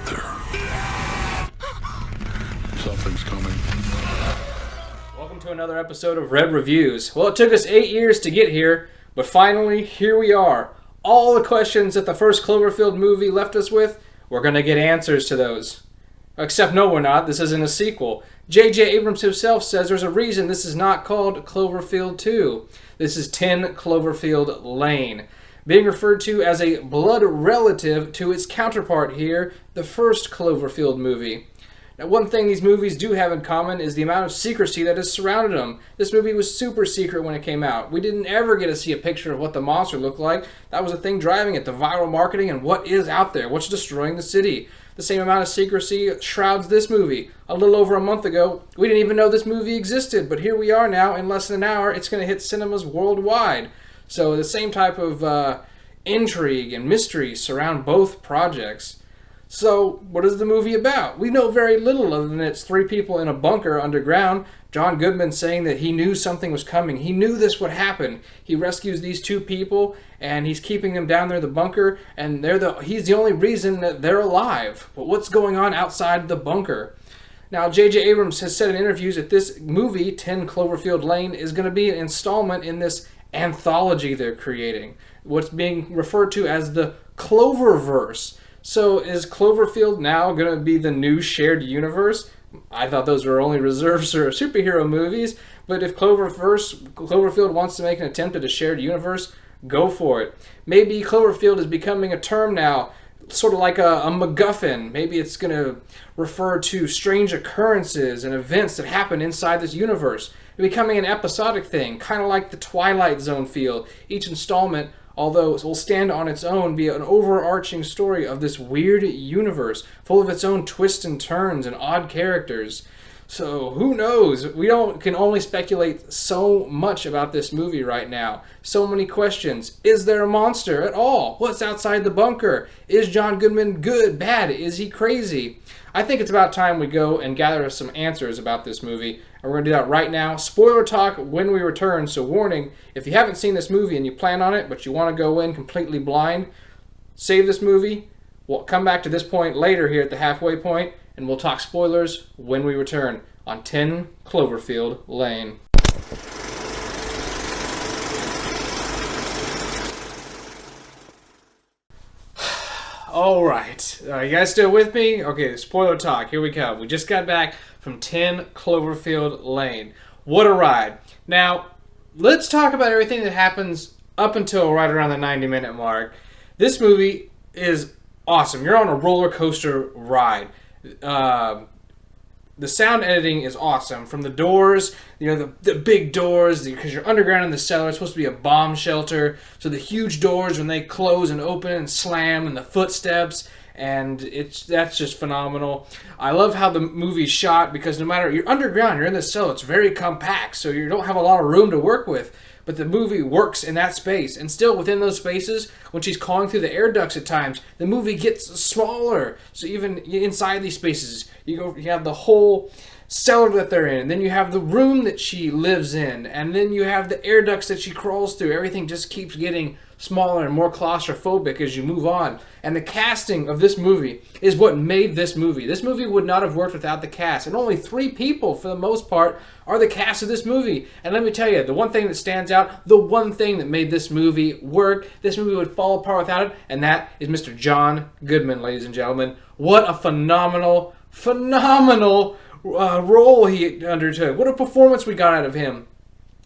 there. Something's coming. Welcome to another episode of Red Reviews. Well, it took us 8 years to get here, but finally, here we are. All the questions that the first Cloverfield movie left us with, we're going to get answers to those. Except no, we're not. This isn't a sequel. J.J. Abrams himself says there's a reason this is not called Cloverfield 2. This is 10 Cloverfield Lane, being referred to as a blood relative to its counterpart here, the first Cloverfield movie. Now, one thing these movies do have in common is the amount of secrecy that has surrounded them. This movie was super secret when it came out. We didn't ever get to see a picture of what the monster looked like. That was the thing driving it, the viral marketing and what is out there, what's destroying the city. The same amount of secrecy shrouds this movie. A little over a month ago, we didn't even know this movie existed, but here we are now. In less than an hour, it's going to hit cinemas worldwide. So the same type of intrigue and mystery surround both projects. So, what is the movie about? We know very little other than it's three people in a bunker underground. John Goodman saying that he knew something was coming. He knew this would happen. He rescues these two people, and he's keeping them down there in the bunker, and he's the only reason that they're alive. But what's going on outside the bunker? Now, J.J. Abrams has said in interviews that this movie, 10 Cloverfield Lane, is going to be an installment in this anthology they're creating. What's being referred to as the Cloververse. So is Cloverfield now going to be the new shared universe? I thought those were only reserved for superhero movies, but if Cloverfield wants to make an attempt at a shared universe, go for it. Maybe Cloverfield is becoming a term now, sort of like a MacGuffin. Maybe it's going to refer to strange occurrences and events that happen inside this universe. It's becoming an episodic thing, kind of like the Twilight Zone feel. Each installment, although it will stand on its own, be an overarching story of this weird universe, full of its own twists and turns and odd characters. So, who knows? We can only speculate so much about this movie right now. So many questions. Is there a monster at all? What's outside the bunker? Is John Goodman good, bad? Is he crazy? I think it's about time we go and gather some answers about this movie. And we're going to do that right now. Spoiler talk when we return. So warning, if you haven't seen this movie and you plan on it, but you want to go in completely blind, save this movie. We'll come back to this point later here at the halfway point, and we'll talk spoilers when we return on 10 Cloverfield Lane. All right. You guys still with me? Okay, spoiler talk. Here we go. We just got back from 10 Cloverfield Lane. What a ride. Now, let's talk about everything that happens up until right around the 90-minute mark. This movie is awesome. You're on a roller coaster ride. The sound editing is awesome. From the doors, the big doors, because you're underground in the cellar. It's supposed to be a bomb shelter. So the huge doors, when they close and open and slam, and the footsteps, and that's just phenomenal. I love how the movie's shot, because no matter, you're underground, you're in the cellar, it's very compact, so you don't have a lot of room to work with. But the movie works in that space. And still within those spaces, when she's calling through the air ducts at times, the movie gets smaller. So even inside these spaces, you have the whole cellar that they're in. And then you have the room that she lives in. And then you have the air ducts that she crawls through. Everything just keeps getting smaller and more claustrophobic as you move on. And the casting of this movie is what made this movie. This movie would not have worked without the cast. And only 3 people, for the most part, are the cast of this movie. And let me tell you, the one thing that stands out, the one thing that made this movie work, this movie would fall apart without it, and that is Mr. John Goodman, ladies and gentlemen. What a phenomenal role he undertook. What a performance we got out of him.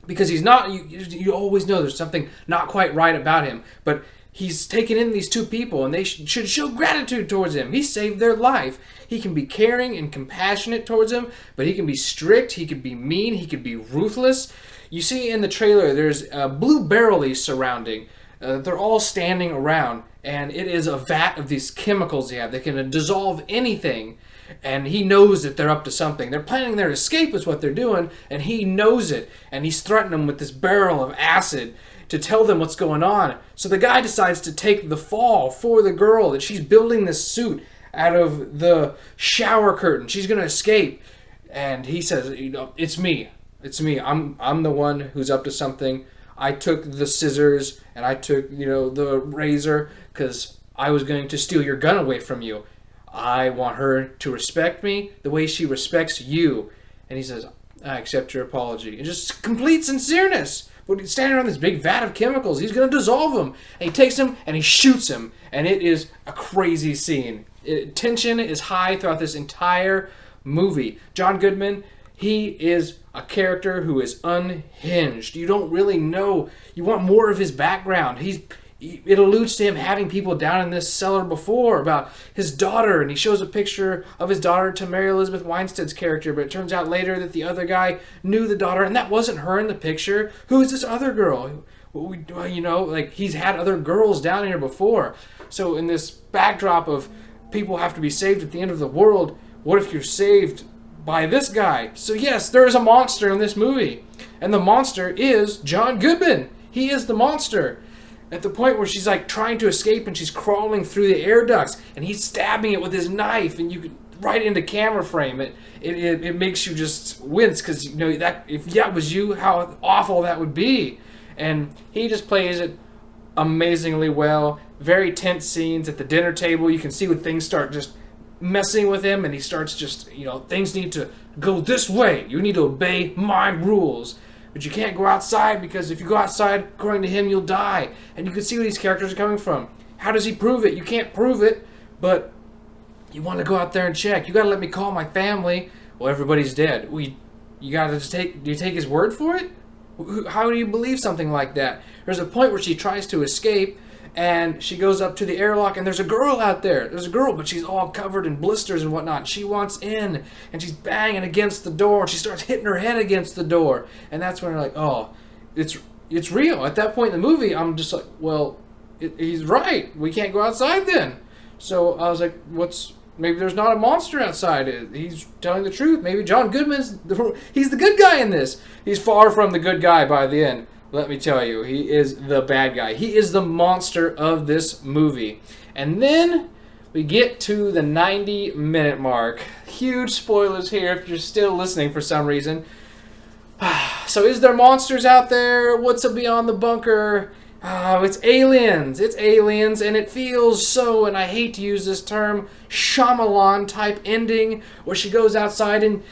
Because he's not, you always know there's something not quite right about him. But he's taken in these 2 people, and they should show gratitude towards him. He saved their life. He can be caring and compassionate towards them, but he can be strict, he can be mean, he can be ruthless. You see in the trailer, there's blue barrel he's surrounding. They're all standing around, and it is a vat of these chemicals they have. They can dissolve anything. And he knows that they're up to something. They're planning their escape is what they're doing, and he knows it. And he's threatening them with this barrel of acid to tell them what's going on. So the guy decides to take the fall for the girl, that she's building this suit out of the shower curtain. She's going to escape. And he says, it's me. It's me. I'm the one who's up to something. I took the scissors and I took, the razor because I was going to steal your gun away from you. I want her to respect me the way she respects you. And he says, I accept your apology. And just complete sincereness. But he's standing around this big vat of chemicals. He's going to dissolve him. And he takes him and he shoots him. And it is a crazy scene. Tension is high throughout this entire movie. John Goodman, he is a character who is unhinged. You don't really know. You want more of his background. It alludes to him having people down in this cellar before about his daughter, and he shows a picture of his daughter to Mary Elizabeth Winstead's character, but it turns out later that the other guy knew the daughter, and that wasn't her in the picture. Who is this other girl? He's had other girls down here before. So in this backdrop of people have to be saved at the end of the world, what if you're saved by this guy? So yes, there is a monster in this movie, and the monster is John Goodman. He is the monster. At the point where she's like trying to escape and she's crawling through the air ducts and he's stabbing it with his knife, and you can right into camera frame. It makes you just wince, because you know that if that was you, how awful that would be. And he just plays it amazingly well. Very tense scenes at the dinner table. You can see when things start just messing with him, and he starts just, things need to go this way. You need to obey my rules. But you can't go outside, because if you go outside, according to him, you'll die. And you can see where these characters are coming from. How does he prove it? You can't prove it, but you want to go out there and check. You got to let me call my family. Well, everybody's dead. You got to just do you take his word for it? How do you believe something like that? There's a point where she tries to escape, and she goes up to the airlock, and there's a girl out there. There's a girl, but she's all covered in blisters and whatnot. She wants in, and she's banging against the door, and she starts hitting her head against the door. And that's when you're like, oh, it's real. At that point in the movie, I'm just like, well, he's right. We can't go outside then. So I was like, maybe there's not a monster outside. He's telling the truth. Maybe John Goodman's he's the good guy in this. He's far from the good guy by the end. Let me tell you, he is the bad guy. He is the monster of this movie. And then we get to the 90-minute mark. Huge spoilers here if you're still listening for some reason. So is there monsters out there? What's beyond the bunker? It's aliens. It's aliens, and it feels so, and I hate to use this term, Shyamalan-type ending, where she goes outside, and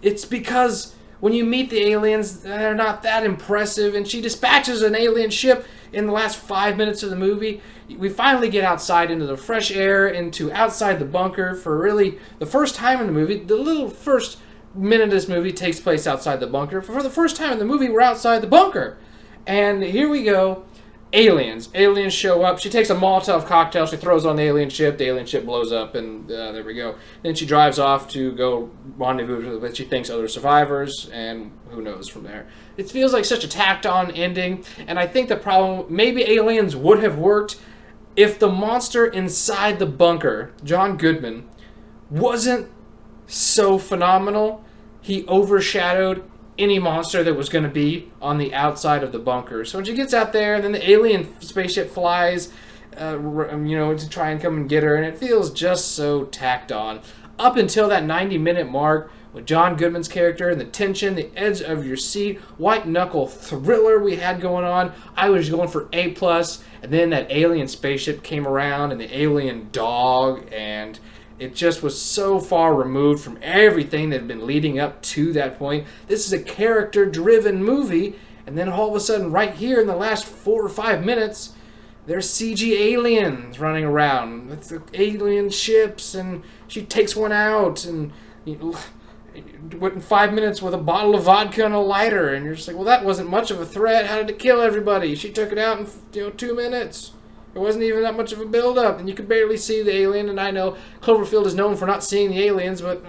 it's because when you meet the aliens, they're not that impressive, and she dispatches an alien ship in the last 5 minutes of the movie. We finally get outside into the fresh air, into outside the bunker for really the first time in the movie. The little first minute of this movie takes place outside the bunker. For the first time in the movie, we're outside the bunker. And here we go. Aliens. Aliens show up. She takes a Molotov cocktail. She throws on the alien ship. The alien ship blows up, and there we go. Then she drives off to go rendezvous with, she thinks, other survivors, and who knows from there. It feels like such a tacked-on ending, and I think the problem, maybe aliens would have worked if the monster inside the bunker, John Goodman, wasn't so phenomenal. He overshadowed any monster that was going to be on the outside of the bunker. So when she gets out there, and then the alien spaceship flies, to try and come and get her, and it feels just so tacked on. Up until that 90-minute mark, with John Goodman's character and the tension, the edge of your seat, white knuckle thriller we had going on, I was going for A+, and then that alien spaceship came around, and the alien dog, and it just was so far removed from everything that had been leading up to that point. This is a character-driven movie, and then all of a sudden, right here in the last 4 or 5 minutes, there's CG aliens running around with the alien ships, and she takes one out, and went in 5 minutes with a bottle of vodka and a lighter, and you're just like, well, that wasn't much of a threat. How did it kill everybody? She took it out in 2 minutes. It wasn't even that much of a build-up, and you could barely see the alien, and I know Cloverfield is known for not seeing the aliens, but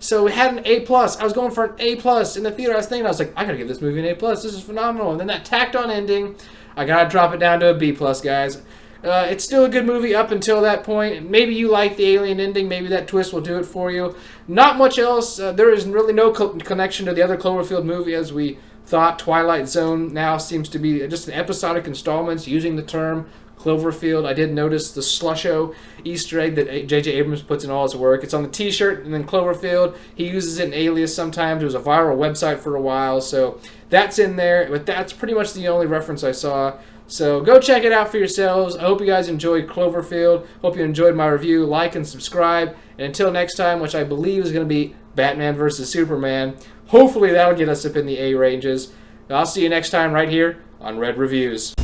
so we had an A+. I was going for an A+. In the theater, I was like, I gotta give this movie an A+. This is phenomenal. And then that tacked-on ending, I gotta drop it down to a B+, guys. It's still a good movie up until that point. Maybe you like the alien ending. Maybe that twist will do it for you. Not much else. There is really no connection to the other Cloverfield movie, as we thought. Twilight Zone now seems to be just an episodic installments using the term Cloverfield. I did notice the Slusho Easter egg that J.J. Abrams puts in all his work. It's on the t-shirt, and then Cloverfield, he uses it in Alias sometimes. It was a viral website for a while, so that's in there, but that's pretty much the only reference I saw. So go check it out for yourselves. I hope you guys enjoyed Cloverfield. Hope you enjoyed my review. Like and subscribe. And until next time, which I believe is going to be Batman vs. Superman, hopefully that'll get us up in the A ranges. I'll see you next time right here on Red Reviews.